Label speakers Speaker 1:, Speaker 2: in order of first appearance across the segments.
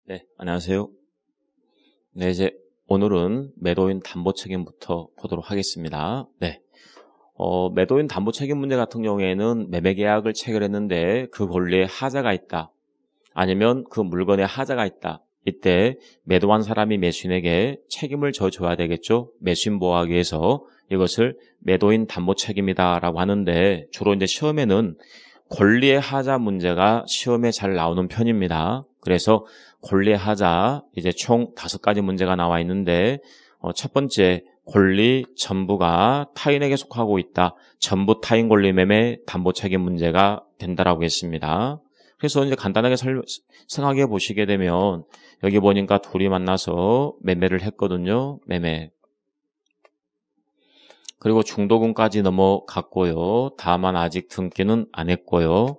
Speaker 1: 네, 안녕하세요. 네, 이제 오늘은 매도인 담보 책임부터 보도록 하겠습니다. 네. 매도인 담보 책임 문제 같은 경우에는 매매 계약을 체결했는데 그 권리에 하자가 있다. 아니면 그 물건에 하자가 있다. 이때 매도한 사람이 매수인에게 책임을 져줘야 되겠죠. 매수인 보호하기 위해서 이것을 매도인 담보 책임이다라고 하는데 주로 이제 시험에는 권리의 하자 문제가 시험에 잘 나오는 편입니다. 그래서 권리의 하자 이제 총 5가지 문제가 나와 있는데 첫 번째 권리 전부가 타인에게 속하고 있다. 전부 타인 권리 매매 담보 책임 문제가 된다라고 했습니다. 그래서 이제 간단하게 생각해 보시게 되면 여기 보니까 둘이 만나서 매매를 했거든요. 매매. 그리고 중도금까지 넘어갔고요. 다만 아직 등기는 안 했고요.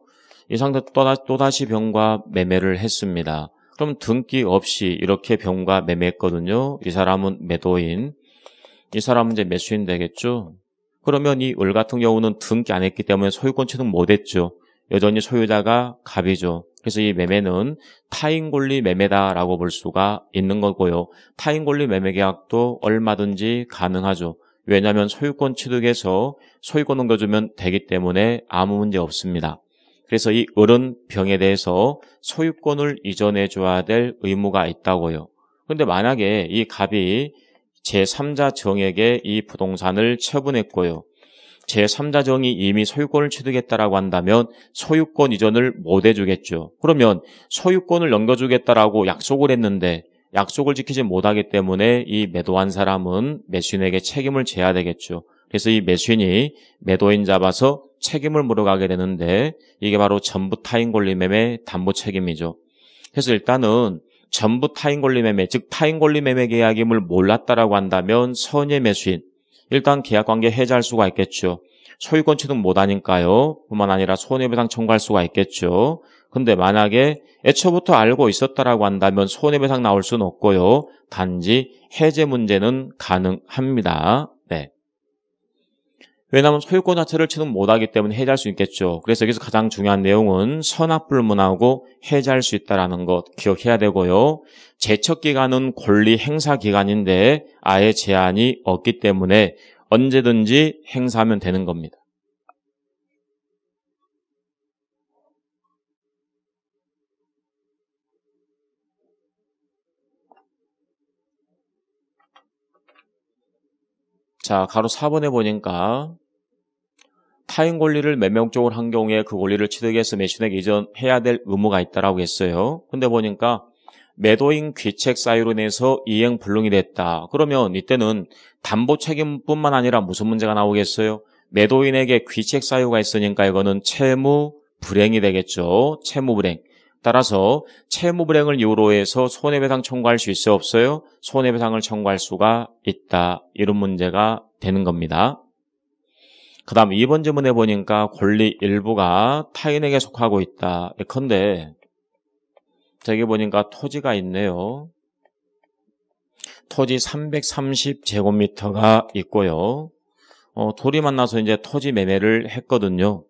Speaker 1: 이 상태 또다시 병과 매매를 했습니다. 그럼 등기 없이 이렇게 병과 매매했거든요. 이 사람은 매도인, 이 사람은 이제 매수인 되겠죠. 그러면 이 을 같은 경우는 등기 안 했기 때문에 소유권 취득 못 했죠. 여전히 소유자가 갑이죠. 그래서 이 매매는 타인 권리 매매다라고 볼 수가 있는 거고요. 타인 권리 매매 계약도 얼마든지 가능하죠. 왜냐하면 소유권 취득해서 소유권 넘겨주면 되기 때문에 아무 문제 없습니다. 그래서 이 을은 병에 대해서 소유권을 이전해 줘야 될 의무가 있다고요. 그런데 만약에 이 갑이 제3자 정에게 이 부동산을 처분했고요. 제3자 정이 이미 소유권을 취득했다라고 한다면 소유권 이전을 못 해주겠죠. 그러면 소유권을 넘겨주겠다라고 약속을 했는데 약속을 지키지 못하기 때문에 이 매도한 사람은 매수인에게 책임을 져야 되겠죠. 그래서 이 매수인이 매도인 잡아서 책임을 물어가게 되는데 이게 바로 전부 타인 권리 매매 담보 책임이죠. 그래서 일단은 전부 타인 권리 매매, 즉 타인 권리 매매 계약임을 몰랐다라고 한다면 선의 매수인, 일단 계약관계 해지할 수가 있겠죠. 소유권 취득 못하니까요. 뿐만 아니라 손해배상 청구할 수가 있겠죠. 근데 만약에 애초부터 알고 있었다라고 한다면 손해배상 나올 수는 없고요. 단지 해제 문제는 가능합니다. 네. 왜냐하면 소유권 자체를 취득 못하기 때문에 해지할 수 있겠죠. 그래서 여기서 가장 중요한 내용은 선압불문하고 해지할 수 있다는 것 기억해야 되고요. 제척기간은 권리 행사 기간인데 아예 제한이 없기 때문에 언제든지 행사하면 되는 겁니다. 자, 가로 4번에 보니까 타인 권리를 매매 목적으로 한 경우에 그 권리를 취득해서 매수인에게 이전해야 될 의무가 있다라고 했어요. 근데 보니까 매도인 귀책 사유로 인해서 이행 불능이 됐다. 그러면 이때는 담보 책임뿐만 아니라 무슨 문제가 나오겠어요? 매도인에게 귀책 사유가 있으니까 이거는 채무 불행이 되겠죠. 채무 불행. 따라서 채무 불행을 이유로 해서 손해배상 청구할 수 있어요? 없어요? 손해배상을 청구할 수가 있다. 이런 문제가 되는 겁니다. 그 다음 2번 질문에 보니까 권리 일부가 타인에게 속하고 있다. 예컨대 저기 보니까 토지가 있네요. 토지 330제곱미터가 있고요. 둘이 만나서 이제 토지 매매를 했거든요.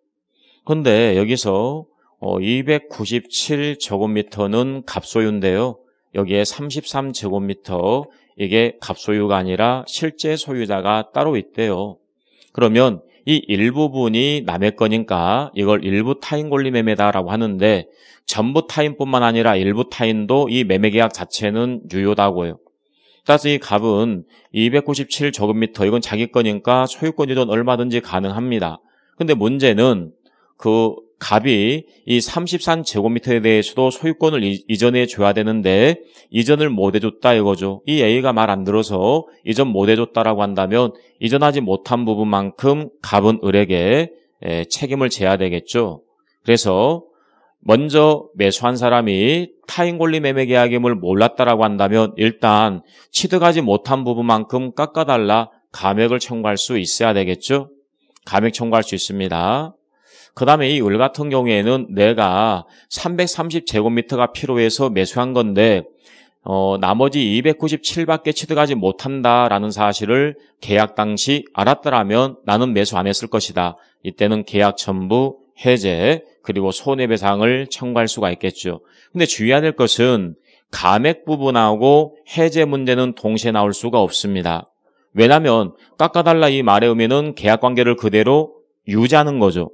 Speaker 1: 근데 여기서 297제곱미터는 갑소유인데요. 여기에 33제곱미터 이게 갑소유가 아니라 실제 소유자가 따로 있대요. 그러면 이 일부분이 남의 거니까 이걸 일부 타인 권리 매매다라고 하는데 전부 타인뿐만 아니라 일부 타인도 이 매매 계약 자체는 유효다고요. 따라서 이 갑은 297제곱미터 이건 자기 거니까 소유권 이전 얼마든지 가능합니다. 근데 문제는 그 갑이 이 33제곱미터에 대해서도 소유권을 이전해 줘야 되는데 이전을 못 해줬다 이거죠. 이 A가 말 안 들어서 이전 못 해줬다라고 한다면 이전하지 못한 부분만큼 갑은 을에게 책임을 져야 되겠죠. 그래서 먼저 매수한 사람이 타인 권리 매매 계약임을 몰랐다라고 한다면 일단 취득하지 못한 부분만큼 깎아달라 감액을 청구할 수 있어야 되겠죠. 감액 청구할 수 있습니다. 그 다음에 이 을 같은 경우에는 내가 330제곱미터가 필요해서 매수한 건데 나머지 297밖에 취득하지 못한다라는 사실을 계약 당시 알았더라면 나는 매수 안 했을 것이다. 이때는 계약 전부 해제 그리고 손해배상을 청구할 수가 있겠죠. 근데 주의해야 될 것은 감액 부분하고 해제 문제는 동시에 나올 수가 없습니다. 왜냐하면 깎아달라 이 말의 의미는 계약관계를 그대로 유지하는 거죠.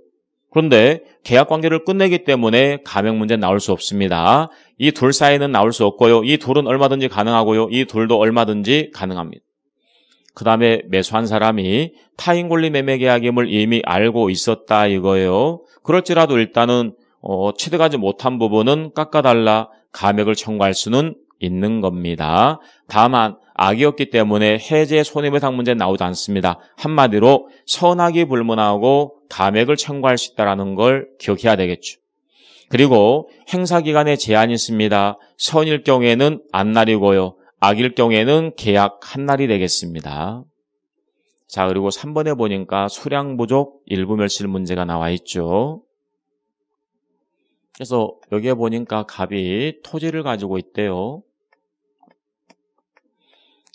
Speaker 1: 그런데 계약관계를 끝내기 때문에 감액 문제는 나올 수 없습니다. 이 둘 사이는 나올 수 없고요. 이 둘은 얼마든지 가능하고요. 이 둘도 얼마든지 가능합니다. 그 다음에 매수한 사람이 타인 권리 매매 계약임을 이미 알고 있었다 이거예요. 그럴지라도 일단은 취득하지 못한 부분은 깎아달라 감액을 청구할 수는 있는 겁니다. 다만 악이었기 때문에 해제 손해배상 문제는 나오지 않습니다. 한마디로 선악이 불문하고 감액을 청구할 수 있다는 걸 기억해야 되겠죠. 그리고 행사기간에 제한이 있습니다. 선일 경우에는 안날이고요. 악일 경우에는 계약 한 날이 되겠습니다. 자, 그리고 3번에 보니까 수량 부족 일부 멸실 문제가 나와 있죠. 그래서 여기에 보니까 갑이 토지를 가지고 있대요.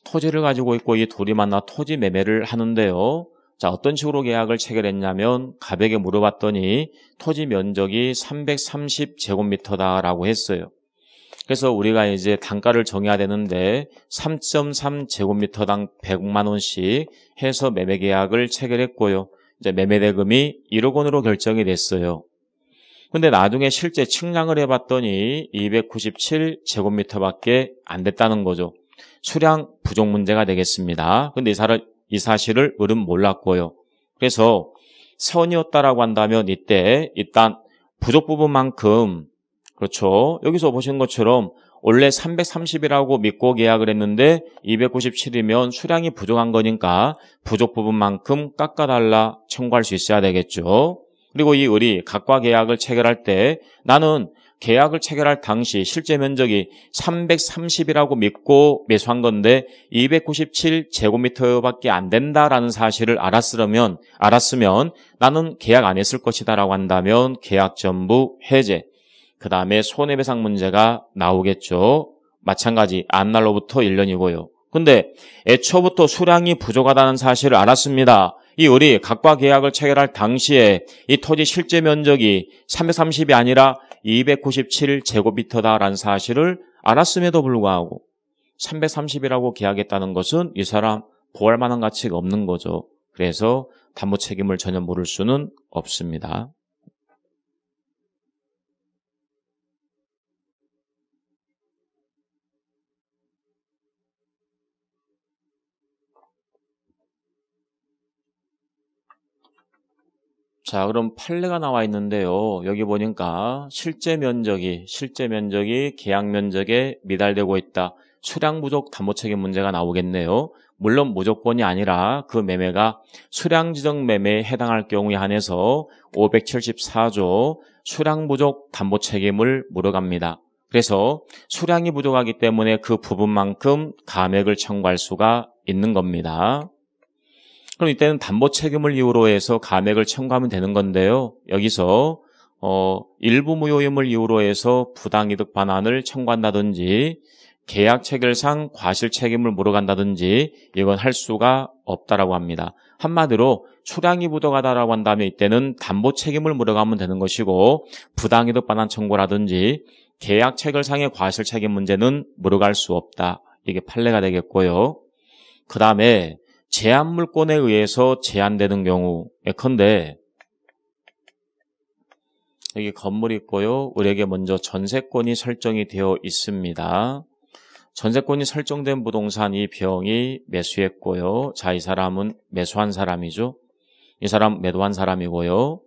Speaker 1: 토지를 가지고 있고 이 둘이 만나 토지 매매를 하는데요. 자, 어떤 식으로 계약을 체결했냐면 갑에게 물어봤더니 토지 면적이 330제곱미터다라고 했어요. 그래서 우리가 이제 단가를 정해야 되는데 3.3제곱미터당 100만 원씩 해서 매매 계약을 체결했고요. 이제 매매 대금이 1억 원으로 결정이 됐어요. 근데 나중에 실제 측량을 해봤더니 297제곱미터밖에 안 됐다는 거죠. 수량 부족 문제가 되겠습니다. 근데 이 사실을 을은 몰랐고요. 그래서 선이었다라고 한다면 이때 일단 부족 부분만큼 그렇죠. 여기서 보시는 것처럼 원래 330이라고 믿고 계약을 했는데 297이면 수량이 부족한 거니까 부족 부분만큼 깎아달라 청구할 수 있어야 되겠죠. 그리고 이 을이 각과 계약을 체결할 때 나는 계약을 체결할 당시 실제 면적이 330이라고 믿고 매수한 건데 297제곱미터밖에 안 된다라는 사실을 알았으면 나는 계약 안 했을 것이다 라고 한다면 계약 전부 해제, 그 다음에 손해배상 문제가 나오겠죠. 마찬가지 안날로부터 1년이고요. 근데 애초부터 수량이 부족하다는 사실을 알았습니다. 이 을이 각과 계약을 체결할 당시에 이 토지 실제 면적이 330이 아니라 297제곱미터다라는 사실을 알았음에도 불구하고 330이라고 계약했다는 것은 이 사람 보호할 만한 가치가 없는 거죠. 그래서 담보 책임을 전혀 물을 수는 없습니다. 자, 그럼 판례가 나와 있는데요. 여기 보니까 실제 면적이 계약 면적에 미달되고 있다. 수량 부족 담보 책임 문제가 나오겠네요. 물론 무조건이 아니라 그 매매가 수량 지정 매매에 해당할 경우에 한해서 574조 수량 부족 담보 책임을 물어갑니다. 그래서 수량이 부족하기 때문에 그 부분만큼 감액을 청구할 수가 있는 겁니다. 그럼 이때는 담보 책임을 이유로 해서 감액을 청구하면 되는 건데요. 여기서 일부 무효임을 이유로 해서 부당이득 반환을 청구한다든지 계약 체결상 과실 책임을 물어간다든지 이건 할 수가 없다라고 합니다. 한마디로 수량이 부족하다라고 한다면 이때는 담보 책임을 물어가면 되는 것이고 부당이득 반환 청구라든지 계약 체결상의 과실 책임 문제는 물어갈 수 없다. 이게 판례가 되겠고요. 그 다음에 제한 물권에 의해서 제한되는 경우 예컨대 여기 건물이 있고요. 을에게 먼저 전세권이 설정이 되어 있습니다. 전세권이 설정된 부동산 이 병이 매수했고요. 자, 이 사람은 매수한 사람이죠. 이 사람 매도한 사람이고요.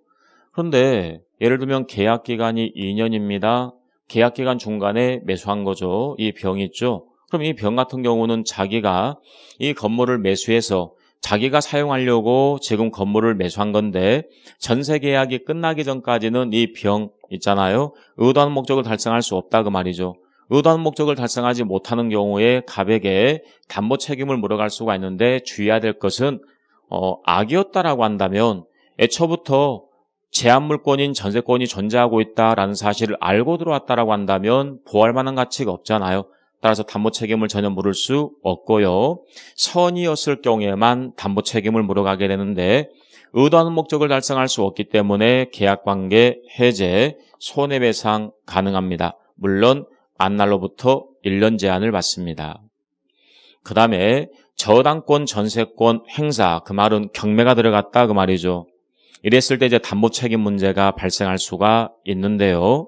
Speaker 1: 그런데 예를 들면 계약기간이 2년입니다. 계약기간 중간에 매수한 거죠. 이 병이 있죠. 그럼 이 병 같은 경우는 자기가 이 건물을 매수해서 자기가 사용하려고 지금 건물을 매수한 건데 전세 계약이 끝나기 전까지는 이 병 있잖아요. 의도하는 목적을 달성할 수 없다 그 말이죠. 의도하는 목적을 달성하지 못하는 경우에 갑에게 담보 책임을 물어갈 수가 있는데 주의해야 될 것은 악이었다라고 한다면 애초부터 제한물권인 전세권이 존재하고 있다라는 사실을 알고 들어왔다라고 한다면 보호할 만한 가치가 없잖아요. 따라서 담보 책임을 전혀 물을 수 없고요. 선이었을 경우에만 담보 책임을 물어가게 되는데 의도하는 목적을 달성할 수 없기 때문에 계약관계 해제, 손해배상 가능합니다. 물론 안날로부터 1년 제한을 받습니다. 그 다음에 저당권, 전세권, 행사, 그 말은 경매가 들어갔다 그 말이죠. 이랬을 때 이제 담보 책임 문제가 발생할 수가 있는데요.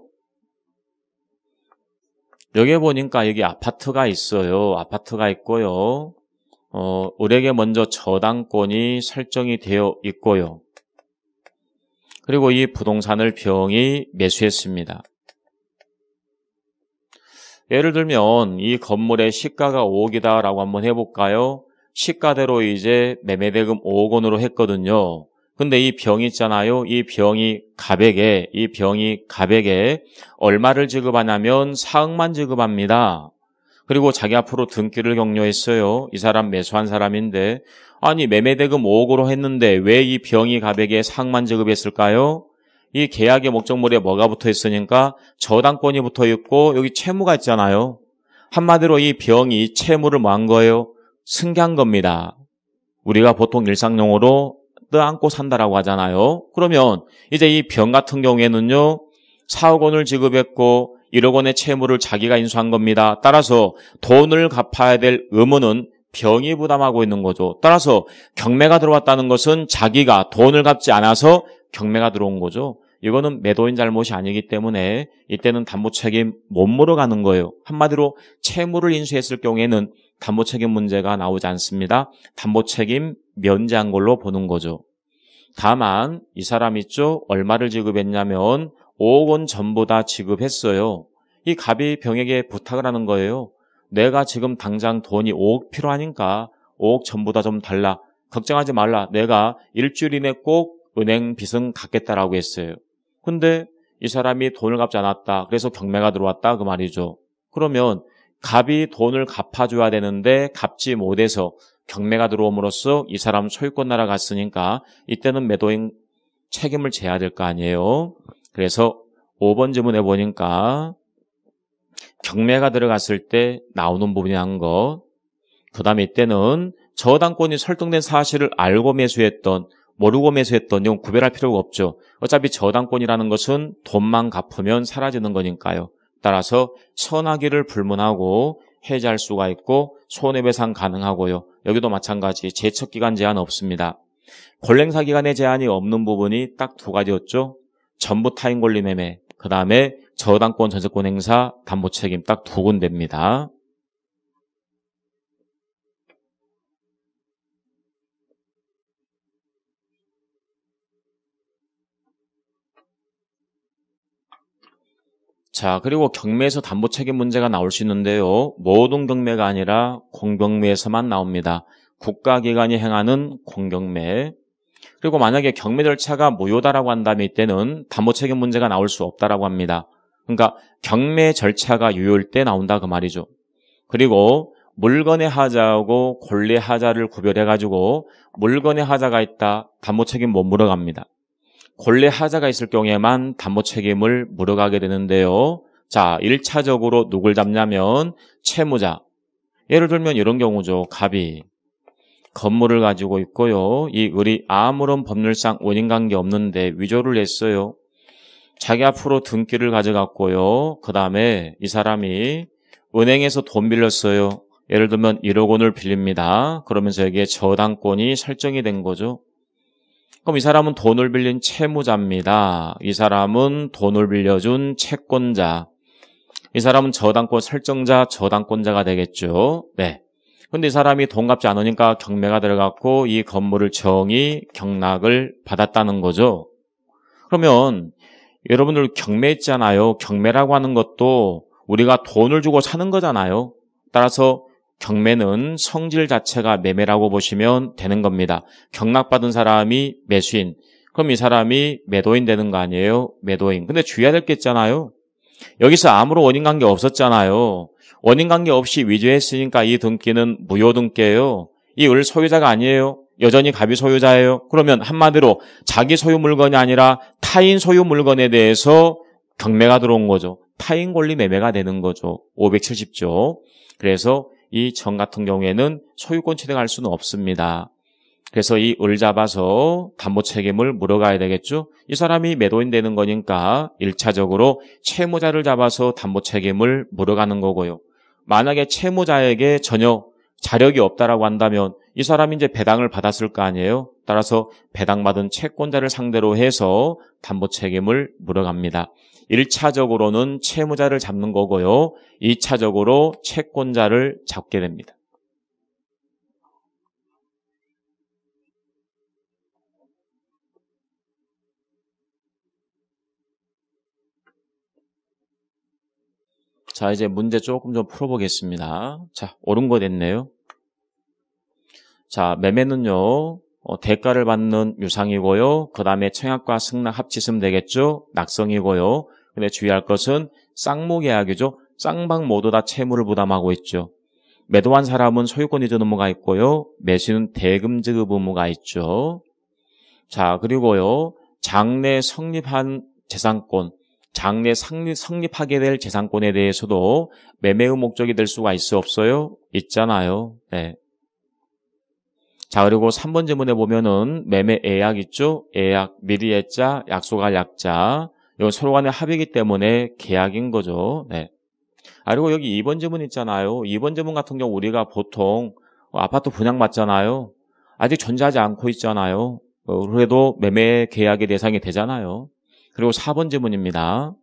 Speaker 1: 여기 보니까 여기 아파트가 있어요. 아파트가 있고요. 을에게 먼저 저당권이 설정이 되어 있고요. 그리고 이 부동산을 병이 매수했습니다. 예를 들면 이 건물의 시가가 5억이다라고 한번 해볼까요? 시가대로 이제 매매대금 5억 원으로 했거든요. 근데 이 병이 있잖아요. 이 병이 갑에게 얼마를 지급하냐면 4억만 지급합니다. 그리고 자기 앞으로 등기를 격려했어요. 이 사람 매수한 사람인데 아니 매매대금 5억으로 했는데 왜 이 병이 갑에게 4억만 지급했을까요? 이 계약의 목적물에 뭐가 붙어 있으니까 저당권이 붙어 있고 여기 채무가 있잖아요. 한마디로 이 병이 채무를 뭐 한 거예요? 승계한 겁니다. 우리가 보통 일상용어로 떠안고 산다라고 하잖아요. 그러면 이제 이 병 같은 경우에는요. 4억 원을 지급했고 1억 원의 채무를 자기가 인수한 겁니다. 따라서 돈을 갚아야 될 의무는 병이 부담하고 있는 거죠. 따라서 경매가 들어왔다는 것은 자기가 돈을 갚지 않아서 경매가 들어온 거죠. 이거는 매도인 잘못이 아니기 때문에 이때는 담보 책임 못 물어가는 거예요. 한마디로 채무를 인수했을 경우에는 담보 책임 문제가 나오지 않습니다. 담보 책임 면제한 걸로 보는 거죠. 다만 이 사람 있죠? 얼마를 지급했냐면 5억 원 전부 다 지급했어요. 이 갑이 병에게 부탁을 하는 거예요. 내가 지금 당장 돈이 5억 필요하니까 5억 전부 다 좀 달라. 걱정하지 말라. 내가 일주일 이내 꼭 은행 빚은 갚겠다라고 했어요. 근데 이 사람이 돈을 갚지 않았다. 그래서 경매가 들어왔다 그 말이죠. 그러면 갑이 돈을 갚아줘야 되는데 갚지 못해서 경매가 들어옴으로써 이 사람 소유권 날아갔으니까 이때는 매도인 책임을 져야 될 거 아니에요. 그래서 5번 질문해 보니까 경매가 들어갔을 때 나오는 부분이란 것, 그 다음에 이때는 저당권이 설정된 사실을 알고 매수했던 모르고 매수했던 이건 구별할 필요가 없죠. 어차피 저당권이라는 것은 돈만 갚으면 사라지는 거니까요. 따라서 선하기를 불문하고 해지할 수가 있고 손해배상 가능하고요. 여기도 마찬가지 제척기간 제한 없습니다. 권행사기간의 제한이 없는 부분이 딱 두 가지였죠. 전부 타인 권리 매매, 그 다음에 저당권 전세권 행사 담보 책임 딱 두 군데입니다. 자, 그리고 경매에서 담보 책임 문제가 나올 수 있는데요. 모든 경매가 아니라 공경매에서만 나옵니다. 국가기관이 행하는 공경매. 그리고 만약에 경매 절차가 무효다라고 한다면 이때는 담보 책임 문제가 나올 수 없다라고 합니다. 그러니까 경매 절차가 유효일 때 나온다 그 말이죠. 그리고 물건의 하자하고 권리의 하자를 구별해가지고 물건의 하자가 있다. 담보 책임 못 물어갑니다. 권리 하자가 있을 경우에만 담보 책임을 물어가게 되는데요. 자, 1차적으로 누굴 잡냐면 채무자. 예를 들면 이런 경우죠. 갑이 건물을 가지고 있고요. 이 을이 아무런 법률상 원인관계 없는데 위조를 했어요. 자기 앞으로 등기를 가져갔고요. 그 다음에 이 사람이 은행에서 돈 빌렸어요. 예를 들면 1억 원을 빌립니다. 그러면서 여기에 저당권이 설정이 된 거죠. 그럼 이 사람은 돈을 빌린 채무자입니다. 이 사람은 돈을 빌려준 채권자. 이 사람은 저당권 설정자, 저당권자가 되겠죠. 네. 근데 이 사람이 돈 갚지 않으니까 경매가 들어갔고 이 건물을 정의 경락을 받았다는 거죠. 그러면 여러분들 경매 있잖아요. 경매라고 하는 것도 우리가 돈을 주고 사는 거잖아요. 따라서 경매는 성질 자체가 매매라고 보시면 되는 겁니다. 경락받은 사람이 매수인. 그럼 이 사람이 매도인 되는 거 아니에요? 매도인. 근데 주의해야 될 게 있잖아요. 여기서 아무런 원인관계 없었잖아요. 원인관계 없이 위조했으니까 이 등기는 무효등기예요. 이 을 소유자가 아니에요. 여전히 갑이 소유자예요. 그러면 한마디로 자기 소유 물건이 아니라 타인 소유 물건에 대해서 경매가 들어온 거죠. 타인 권리 매매가 되는 거죠. 570조. 그래서 이 정 같은 경우에는 소유권 취득할 수는 없습니다. 그래서 이 을 잡아서 담보 책임을 물어가야 되겠죠. 이 사람이 매도인 되는 거니까 1차적으로 채무자를 잡아서 담보 책임을 물어가는 거고요. 만약에 채무자에게 전혀 자력이 없다라고 한다면 이 사람이 이제 배당을 받았을 거 아니에요. 따라서 배당받은 채권자를 상대로 해서 담보 책임을 물어갑니다. 1차적으로는 채무자를 잡는 거고요. 2차적으로 채권자를 잡게 됩니다. 자, 이제 문제 조금 좀 풀어보겠습니다. 자, 옳은 거 됐네요. 자, 매매는요, 대가를 받는 유상이고요. 그 다음에 청약과 승낙 합치으면 되겠죠? 낙성이고요. 근데 주의할 것은 쌍무계약이죠. 쌍방 모두 다 채무를 부담하고 있죠. 매도한 사람은 소유권 이전 의무가 있고요. 매수인은 대금 지급 의무가 있죠. 자, 그리고요, 장래 성립한 재산권, 장래 성립하게 될 재산권에 대해서도 매매의 목적이 될 수가 있어 없어요? 있잖아요. 네. 자, 그리고 3번 지문에 보면은 매매 애약 있죠? 애약, 미리 애자, 약속할 약자. 이건 서로 간의 합의이기 때문에 계약인 거죠. 네. 그리고 여기 2번 지문 있잖아요. 2번 지문 같은 경우 우리가 보통 아파트 분양받잖아요. 아직 전제하지 않고 있잖아요. 그래도 매매 계약의 대상이 되잖아요. 그리고 4번 지문입니다.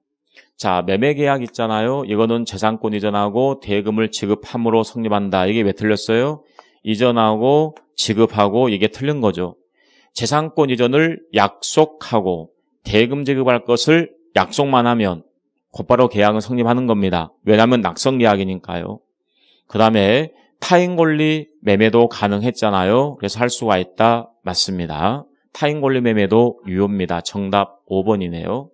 Speaker 1: 자, 매매 계약 있잖아요. 이거는 재산권 이전하고 대금을 지급함으로 성립한다. 이게 왜 틀렸어요? 이전하고 지급하고 이게 틀린 거죠. 재산권 이전을 약속하고 대금 지급할 것을 약속만 하면 곧바로 계약은 성립하는 겁니다. 왜냐하면 낙성 계약이니까요. 그 다음에 타인 권리 매매도 가능했잖아요. 그래서 할 수가 있다. 맞습니다. 타인 권리 매매도 유효입니다. 정답 5번이네요.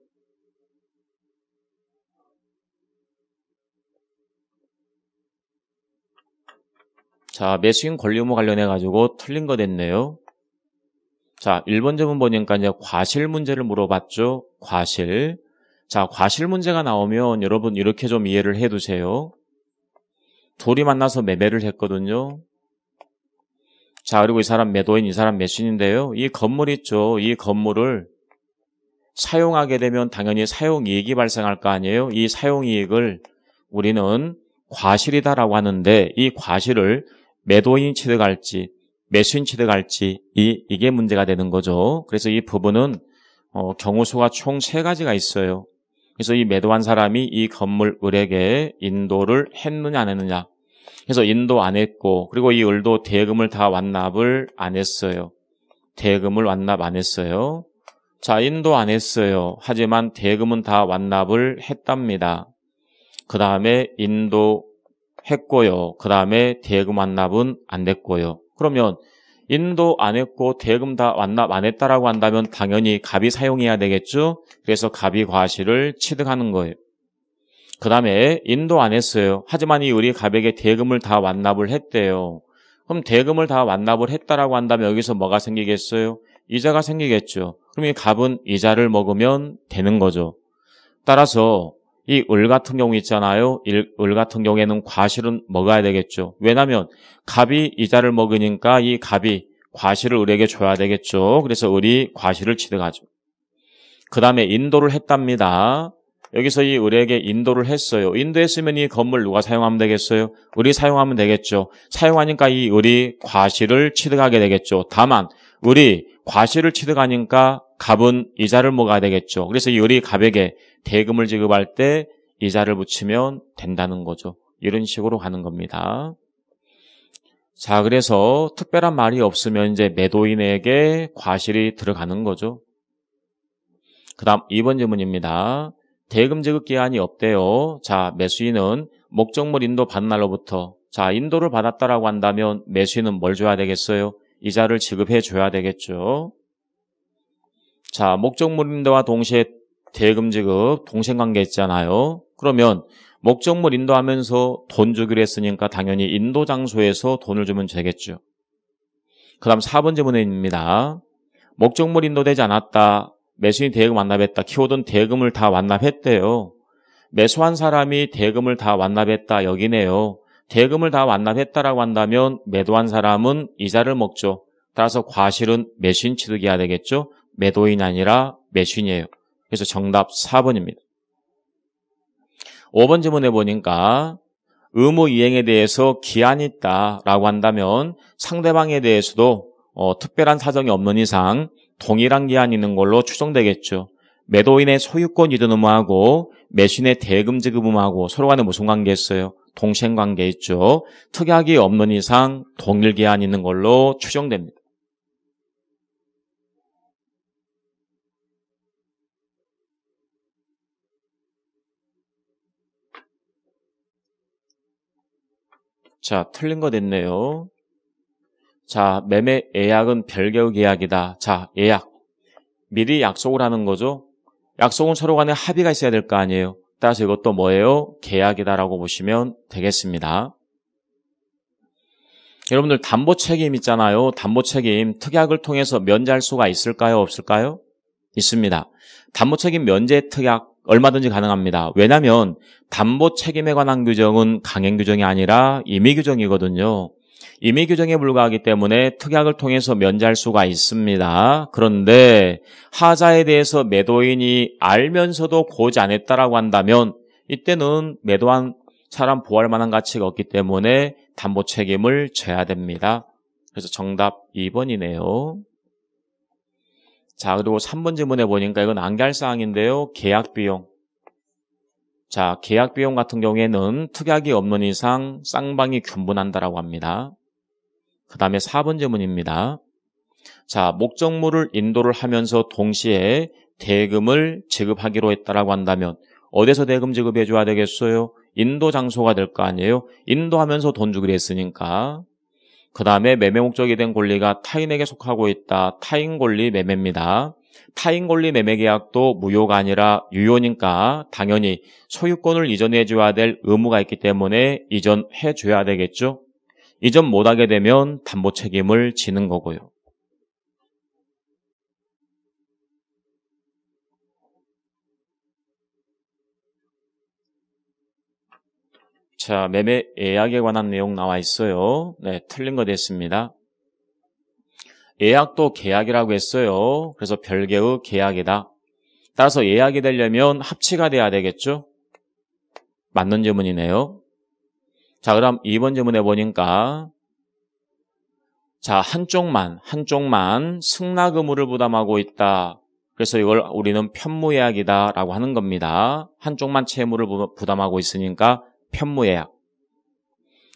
Speaker 1: 자, 매수인 권리 의무 관련해가지고 틀린 거 됐네요. 자, 1번 지문 보니까 이제 과실 문제를 물어봤죠. 과실. 자, 과실 문제가 나오면 여러분 이렇게 좀 이해를 해 두세요. 둘이 만나서 매매를 했거든요. 자, 그리고 이 사람 매도인, 이 사람 매수인인데요. 이 건물 있죠. 이 건물을 사용하게 되면 당연히 사용이익이 발생할 거 아니에요. 이 사용이익을 우리는 과실이다라고 하는데 이 과실을 매도인이 취득할지 매수인 취득할지 이게 문제가 되는 거죠. 그래서 이 부분은 경우수가 총 3가지가 있어요. 그래서 이 매도한 사람이 이 건물 을에게 인도를 했느냐 안 했느냐. 그래서 인도 안 했고 그리고 이 을도 대금을 다 완납을 안 했어요. 대금을 완납 안 했어요. 자, 인도 안 했어요. 하지만 대금은 다 완납을 했답니다. 그 다음에 인도 했고요. 그 다음에 대금 완납은 안 됐고요. 그러면 인도 안 했고 대금 다 완납 안 했다라고 한다면 당연히 갑이 사용해야 되겠죠. 그래서 갑이 과실을 취득하는 거예요. 그 다음에 인도 안 했어요. 하지만 이 을이 갑에게 대금을 다 완납을 했대요. 그럼 대금을 다 완납을 했다라고 한다면 여기서 뭐가 생기겠어요? 이자가 생기겠죠. 그럼 이 갑은 이자를 먹으면 되는 거죠. 따라서 이 을 같은 경우 있잖아요. 을 같은 경우에는 과실은 먹어야 되겠죠. 왜냐하면 갑이 이자를 먹으니까 이 갑이 과실을 을에게 줘야 되겠죠. 그래서 을이 과실을 취득하죠. 그 다음에 인도를 했답니다. 여기서 이 을에게 인도를 했어요. 인도했으면 이 건물 누가 사용하면 되겠어요? 을이 사용하면 되겠죠. 사용하니까 이 을이 과실을 취득하게 되겠죠. 다만 을이 과실을 취득하니까 갑은 이자를 먹어야 되겠죠. 그래서 이 을이 갑에게 대금을 지급할 때 이자를 붙이면 된다는 거죠. 이런 식으로 가는 겁니다. 자, 그래서 특별한 말이 없으면 이제 매도인에게 과실이 들어가는 거죠. 그 다음 2번 질문입니다. 대금 지급 기한이 없대요. 자, 매수인은 목적물 인도 받은 날로부터 자, 인도를 받았다라고 한다면 매수인은 뭘 줘야 되겠어요? 이자를 지급해 줘야 되겠죠. 자, 목적물 인도와 동시에 대금 지급 동생관계 있잖아요. 그러면 목적물 인도하면서 돈 주기로 했으니까 당연히 인도 장소에서 돈을 주면 되겠죠. 그 다음 4번 질문입니다. 목적물 인도되지 않았다. 매수인이 대금 완납했다. 키워드는 대금을 다 완납했대요. 매수한 사람이 대금을 다 완납했다. 여기네요. 대금을 다 완납했다라고 한다면 매도한 사람은 이자를 먹죠. 따라서 과실은 매수인 취득해야 되겠죠. 매도인이 아니라 매수인이에요. 그래서 정답 4번입니다. 5번 질문해 보니까 의무 이행에 대해서 기한이 있다라고 한다면 상대방에 대해서도 특별한 사정이 없는 이상 동일한 기한이 있는 걸로 추정되겠죠. 매도인의 소유권 이전 의무하고 매수인의 대금 지급 의무하고 서로 간에 무슨 관계 있어요? 동시행 관계 있죠. 특약이 없는 이상 동일 기한이 있는 걸로 추정됩니다. 자, 틀린 거 됐네요. 자, 매매 예약은 별개의 계약이다. 자, 예약. 미리 약속을 하는 거죠. 약속은 서로 간에 합의가 있어야 될 거 아니에요. 따라서 이것도 뭐예요? 계약이다라고 보시면 되겠습니다. 여러분들 담보 책임 있잖아요. 담보 책임 특약을 통해서 면제할 수가 있을까요? 없을까요? 있습니다. 담보 책임 면제 특약 얼마든지 가능합니다. 왜냐하면 담보 책임에 관한 규정은 강행 규정이 아니라 임의 규정이거든요. 임의 규정에 불과하기 때문에 특약을 통해서 면제할 수가 있습니다. 그런데 하자에 대해서 매도인이 알면서도 고지 안 했다라고 한다면 이때는 매도한 사람 보호할 만한 가치가 없기 때문에 담보 책임을 져야 됩니다. 그래서 정답 2번이네요. 자, 그리고 3번 질문에 보니까 이건 안갈사항인데요. 계약비용. 자, 계약비용 같은 경우에는 특약이 없는 이상 쌍방이 균분한다라고 합니다. 그 다음에 4번 질문입니다. 자, 목적물을 인도를 하면서 동시에 대금을 지급하기로 했다라고 한다면 어디서 대금 지급해 줘야 되겠어요? 인도 장소가 될 거 아니에요? 인도하면서 돈 주기로 했으니까. 그 다음에 매매 목적이 된 권리가 타인에게 속하고 있다. 타인 권리 매매입니다. 타인 권리 매매 계약도 무효가 아니라 유효니까 당연히 소유권을 이전해 줘야 될 의무가 있기 때문에 이전해 줘야 되겠죠. 이전 못하게 되면 담보 책임을 지는 거고요. 자, 매매 예약에 관한 내용 나와 있어요. 네, 틀린 거 됐습니다. 예약도 계약이라고 했어요. 그래서 별개의 계약이다. 따라서 예약이 되려면 합치가 돼야 되겠죠? 맞는 질문이네요. 자, 그럼 2번 질문에 보니까 자, 한쪽만 승낙 의무를 부담하고 있다. 그래서 이걸 우리는 편무예약이다라고 하는 겁니다. 한쪽만 채무를 부담하고 있으니까 편무예약.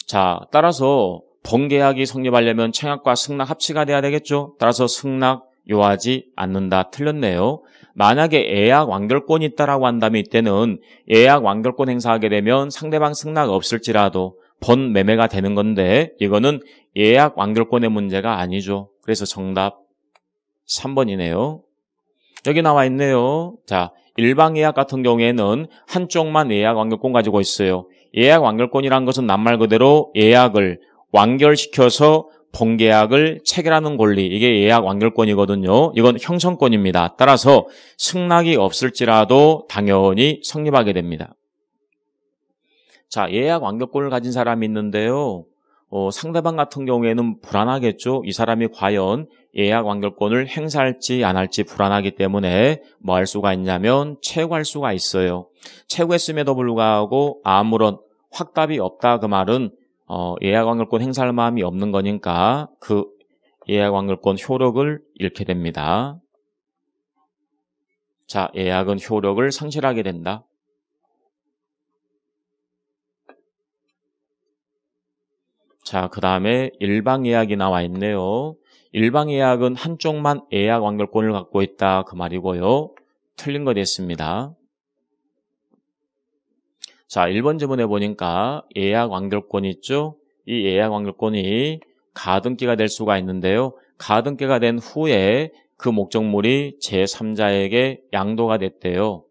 Speaker 1: 자, 따라서 본계약이 성립하려면 청약과 승낙 합치가 돼야 되겠죠. 따라서 승낙 요하지 않는다. 틀렸네요. 만약에 예약 완결권이 있다라고 한다면 이때는 예약 완결권 행사하게 되면 상대방 승낙 없을지라도 본 매매가 되는 건데 이거는 예약 완결권의 문제가 아니죠. 그래서 정답 3번이네요. 여기 나와 있네요. 자, 일방 예약 같은 경우에는 한쪽만 예약 완결권 가지고 있어요. 예약 완결권이란 것은 낱말 그대로 예약을 완결시켜서 본계약을 체결하는 권리, 이게 예약 완결권이거든요. 이건 형성권입니다. 따라서 승낙이 없을지라도 당연히 성립하게 됩니다. 자, 예약 완결권을 가진 사람이 있는데요. 상대방 같은 경우에는 불안하겠죠. 이 사람이 과연 예약 완결권을 행사할지 안 할지 불안하기 때문에 뭐 할 수가 있냐면 채구할 수가 있어요. 채구했음에도 불구하고 아무런 확답이 없다 그 말은 예약 완결권 행사할 마음이 없는 거니까 그 예약 완결권 효력을 잃게 됩니다. 자, 예약은 효력을 상실하게 된다. 자, 그 다음에 일방 예약이 나와 있네요. 일방 예약은 한쪽만 예약 완결권을 갖고 있다 그 말이고요. 틀린 거 됐습니다. 자, 1번 지문에 보니까 예약 완결권이 있죠. 이 예약 완결권이 가등기가 될 수가 있는데요. 가등기가 된 후에 그 목적물이 제3자에게 양도가 됐대요.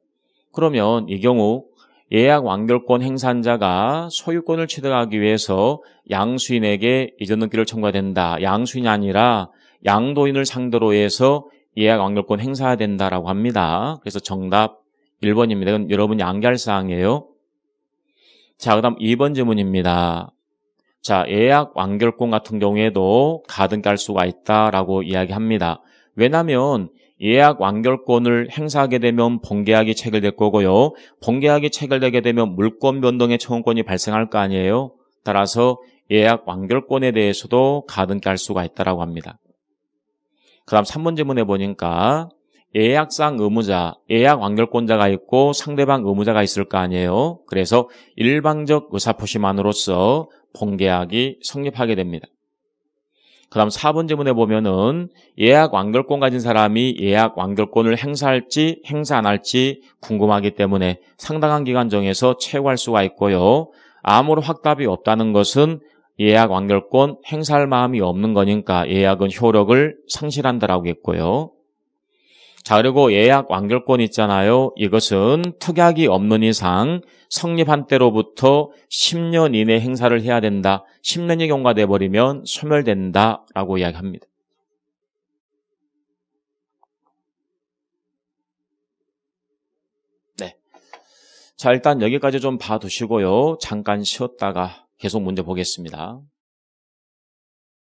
Speaker 1: 그러면 이 경우 예약 완결권 행사자가 소유권을 취득하기 위해서 양수인에게 이전 등기를 청구해야 된다. 양수인이 아니라 양도인을 상대로 해서 예약 완결권 행사해야 된다라고 합니다. 그래서 정답 1번입니다. 이건 여러분이 암기할 사항이에요. 자, 그 다음 2번 질문입니다. 자, 예약 완결권 같은 경우에도 가등기할 수가 있다라고 이야기합니다. 왜냐하면 예약 완결권을 행사하게 되면 본계약이 체결될 거고요. 본계약이 체결되게 되면 물권 변동의 청구권이 발생할 거 아니에요. 따라서 예약 완결권에 대해서도 가등기 할 수가 있다고 합니다. 그 다음 3번 지문에 보니까 예약상 의무자, 예약 완결권자가 있고 상대방 의무자가 있을 거 아니에요. 그래서 일방적 의사표시만으로써 본계약이 성립하게 됩니다. 그 다음 4번 지문에 보면은 예약 완결권 가진 사람이 예약 완결권을 행사할지 행사 안 할지 궁금하기 때문에 상당한 기간 정해서 채용할 수가 있고요. 아무런 확답이 없다는 것은 예약 완결권 행사할 마음이 없는 거니까 예약은 효력을 상실한다라고 했고요. 자, 그리고 예약 완결권 있잖아요. 이것은 특약이 없는 이상 성립한 때로부터 10년 이내 행사를 해야 된다. 10년이 경과돼 버리면 소멸된다라고 이야기합니다. 네. 자, 일단 여기까지 좀 봐두시고요. 잠깐 쉬었다가 계속 문제 보겠습니다.